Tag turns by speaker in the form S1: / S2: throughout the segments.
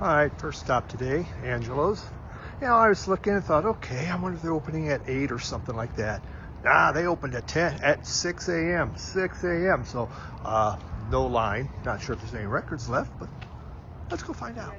S1: All right, first stop today, Angelo's. I was looking and thought, okay, I wonder if they're opening at 8 or something like that. Nah, they opened at 6 a.m. 6 a.m. So no line. Not sure if there's any records left, but let's go find out.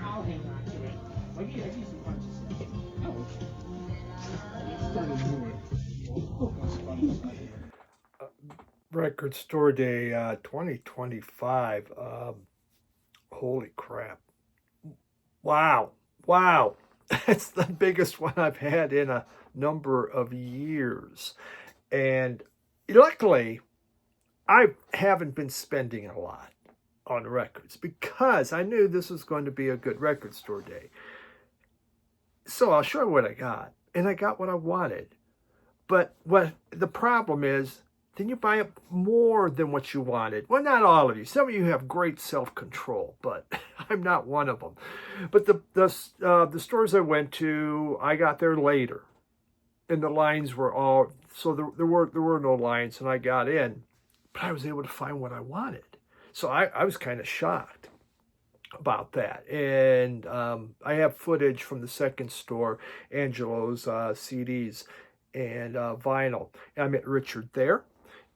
S2: I'll hang on to it. I give you some punches. Oh, okay.
S1: Record Store Day 2025. Holy crap. Wow. Wow. It's the biggest one I've had in a number of years. And luckily, I haven't been spending a lot on records because I knew this was going to be a good record store day. So I'll show you what I got. And I got what I wanted. But what the problem is, then you buy up more than what you wanted. Well, not all of you. Some of you have great self-control, but I'm not one of them. But the stores I went to, I got there later, and the lines were all so there were no lines, and I got in, but I was able to find what I wanted. So I was kind of shocked about that. And I have footage from the second store, Angelo's CDs and vinyl. And I met Richard there.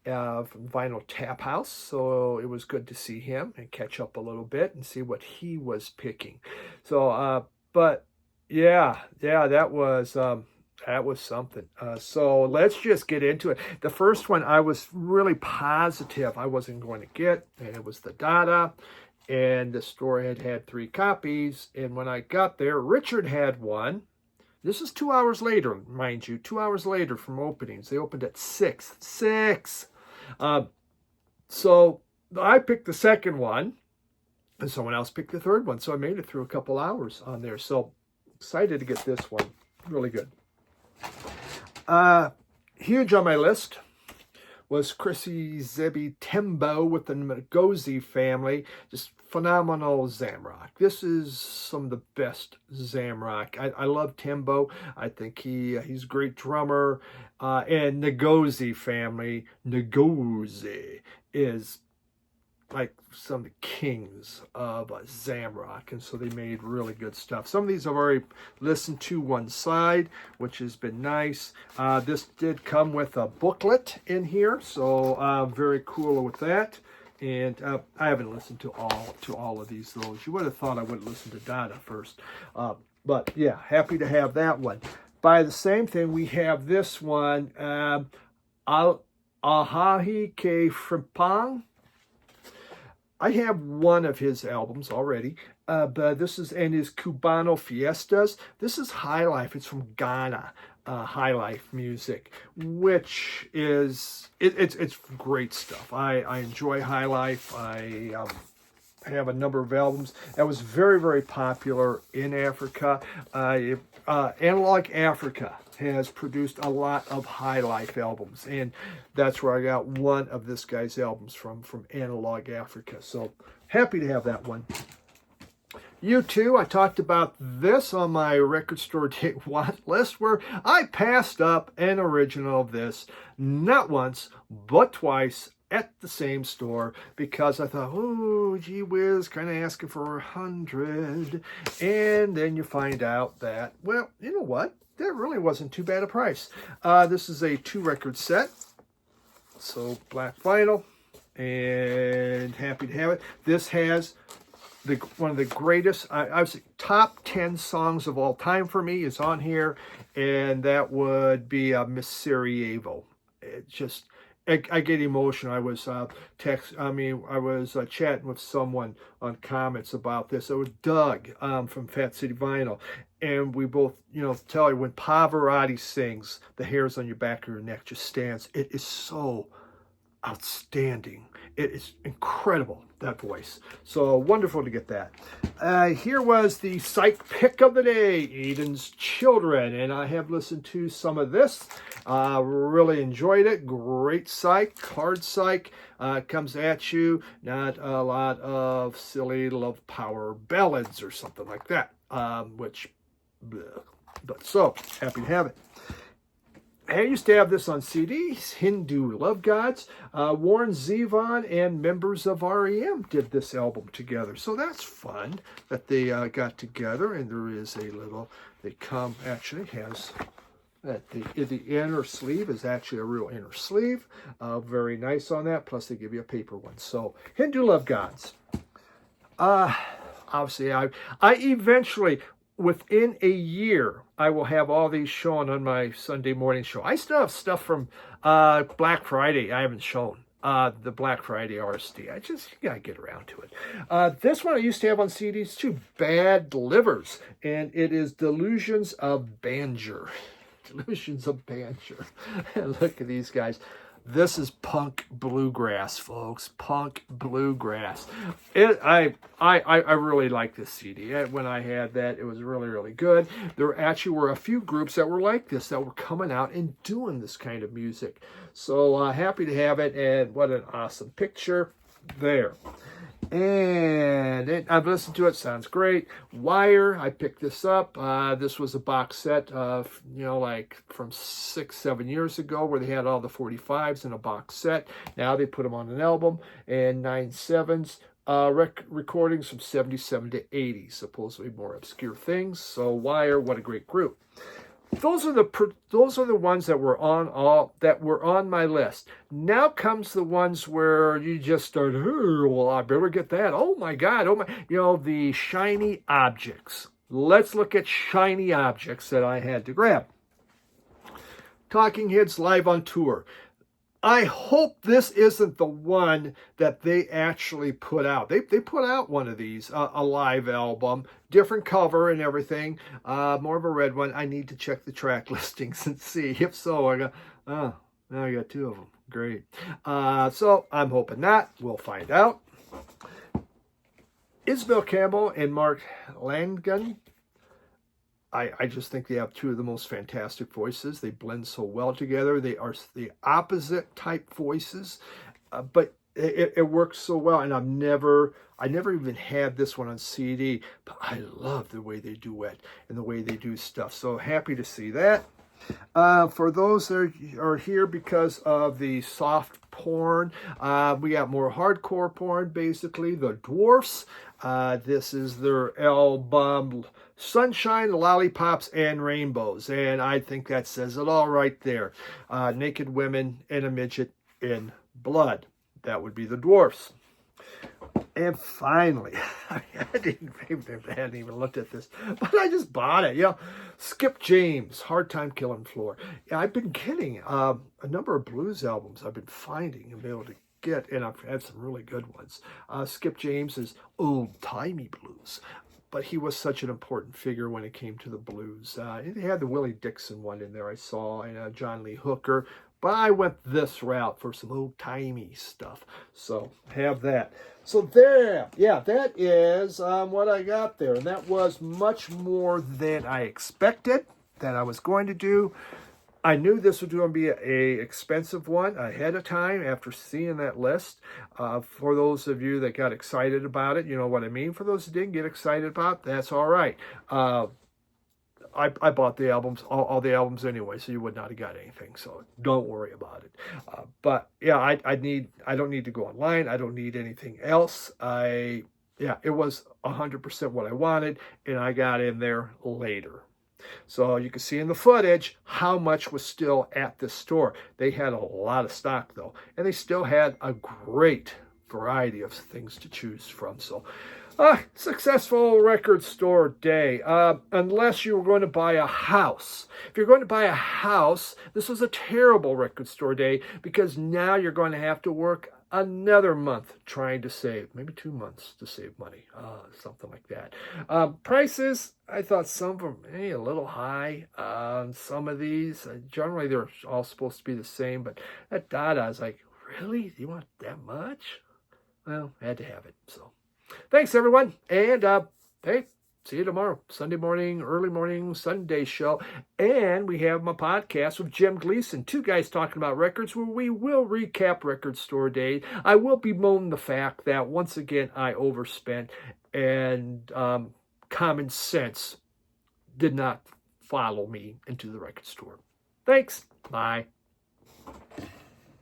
S1: From Vinyl Tap House, so it was good to see him and catch up a little bit and see what he was picking. So, but yeah, that was something. So let's just get into it. The first one I was really positive I wasn't going to get, and it was the Dada, and the store had 3 copies, and when I got there, Richard had one. This is 2 hours later, mind you, 2 hours later from openings. They opened at 6. So I picked the second one, and someone else picked the third one. So I made it through a couple hours on there. So excited to get this one. Really good. Huge on my list was Chrissy Zebby Tembo with the Ngozi family. Just phenomenal Zamrock. This is some of the best Zamrock. I love Tembo. I think he's a great drummer. And Ngozi family, Ngozi is like some of the kings of Zamrock, and so they made really good stuff. Some of these I've already listened to one side, which has been nice. This did come with a booklet in here, so very cool with that. And I haven't listened to all of these though. You would have thought I would listen to Dada first, but yeah, happy to have that one. By the same thing, we have this one, Ahahi Ke Frimpong. I have one of his albums already, but this is and his Cubano Fiestas. This is High Life. It's from Ghana, High Life music, which is it's great stuff. I enjoy High Life. I have a number of albums that was very, very popular in Africa. Analog Africa has produced a lot of High Life albums, and that's where I got one of this guy's albums from Analog Africa. So happy to have that one. U2, I talked about this on my record store day want list, where I passed up an original of this not once but twice at the same store, because I thought, oh, gee whiz, kind of asking for 100. And then you find out that, well, you know what? That really wasn't too bad a price. This is a 2-record set. So black vinyl, and happy to have it. This has one of the greatest, I would say, top 10 songs of all time for me is on here, and that would be Miss Sarajevo. It just, I get emotional. I was chatting with someone on comments about this. It was Doug from Fat City Vinyl, and we both, tell you when Pavarotti sings, the hairs on your back of your neck just stands. It is so outstanding. It is incredible, that voice. So wonderful to get that. Here was the psych pick of the day, Eden's Children, and I have listened to some of this. Really enjoyed it. Great psych, hard psych. Comes at you. Not a lot of silly love power ballads or something like that. But so happy to have it. I used to have this on CDs, Hindu Love Gods. Warren Zevon and members of REM did this album together. So that's fun that they got together. And there is a little, actually has, the inner sleeve is actually a real inner sleeve. Very nice on that. Plus they give you a paper one. So Hindu Love Gods. Obviously, I eventually, within a year, I will have all these shown on my Sunday morning show. I still have stuff from Black Friday I haven't shown. the Black Friday RSD. You gotta get around to it. This one I used to have on CDs too, Bad Livers, and it is Delusions of Banjer. Delusions of Banjer. And look at these guys. This is punk bluegrass, folks. Punk bluegrass. I really like this CD. When I had that, it was really, really good. There actually were a few groups that were like this, that were coming out and doing this kind of music. So happy to have it, and what an awesome picture there. And I've listened to it. Sounds great. Wire, I picked this up. This was a box set, like from 6-7 years ago, where they had all the 45s in a box set. Now they put them on an album, and 9/7s. Recordings from 77 to 80, supposedly more obscure things. So Wire, what a great group. Those are the ones that were on my list. Now comes the ones where you just start, oh, well, I better get that. Oh my God, the shiny objects. Let's look at shiny objects that I had to grab. Talking Heads live on tour. I hope this isn't the one that they actually put out. They put out one of these, a live album, different cover and everything, more of a red one. I need to check the track listings and see. If so, now I got two of them. Great. So I'm hoping not. We'll find out. Isabel Campbell and Mark Langan. I just think they have two of the most fantastic voices. They blend so well together. They are the opposite type voices, but it works so well. And I never even had this one on CD, but I love the way they duet and the way they do stuff. So happy to see that. For those that are here because of the soft porn, we got more hardcore porn, basically. The Dwarfs. This is their album Sunshine, Lollipops, and Rainbows. And I think that says it all right there. Naked women and a midget in blood. That would be the Dwarfs. And finally, I hadn't even looked at this, but I just bought it. Skip James, Hard Time Killing Floor. Yeah, I've been getting a number of blues albums I've been finding and be able to get, and I've had some really good ones. Skip James is old-timey blues, but he was such an important figure when it came to the blues. They had the Willie Dixon one in there I saw, and John Lee Hooker. But I went this route for some old-timey stuff. So, have that. So, there. Yeah, that is what I got there. And that was much more than I expected that I was going to do. I knew this was going to be an expensive one ahead of time after seeing that list. For those of you that got excited about it, you know what I mean. For those who didn't get excited about it, that's all right. I bought the albums, all the albums anyway, so you would not have got anything. So don't worry about it. But yeah, I don't need to go online. I don't need anything else. It was 100% what I wanted, and I got in there later. So you can see in the footage how much was still at the store. They had a lot of stock though, and they still had a great variety of things to choose from. So successful record store day, unless you were going to buy a house. If you're going to buy a house, this was a terrible record store day, because now you're going to have to work another month trying to save, maybe 2 months to save money, something like that. Prices, I thought some of them a little high. Some of these, generally they're all supposed to be the same, but at Dada, I was like, really? You want that much? Well, I had to have it, so. Thanks, everyone, and hey, see you tomorrow, Sunday morning, early morning, Sunday show, and we have my podcast with Jim Gleason, two guys talking about records, where we will recap Record Store Day. I will bemoan the fact that, once again, I overspent, and common sense did not follow me into the record store. Thanks, bye.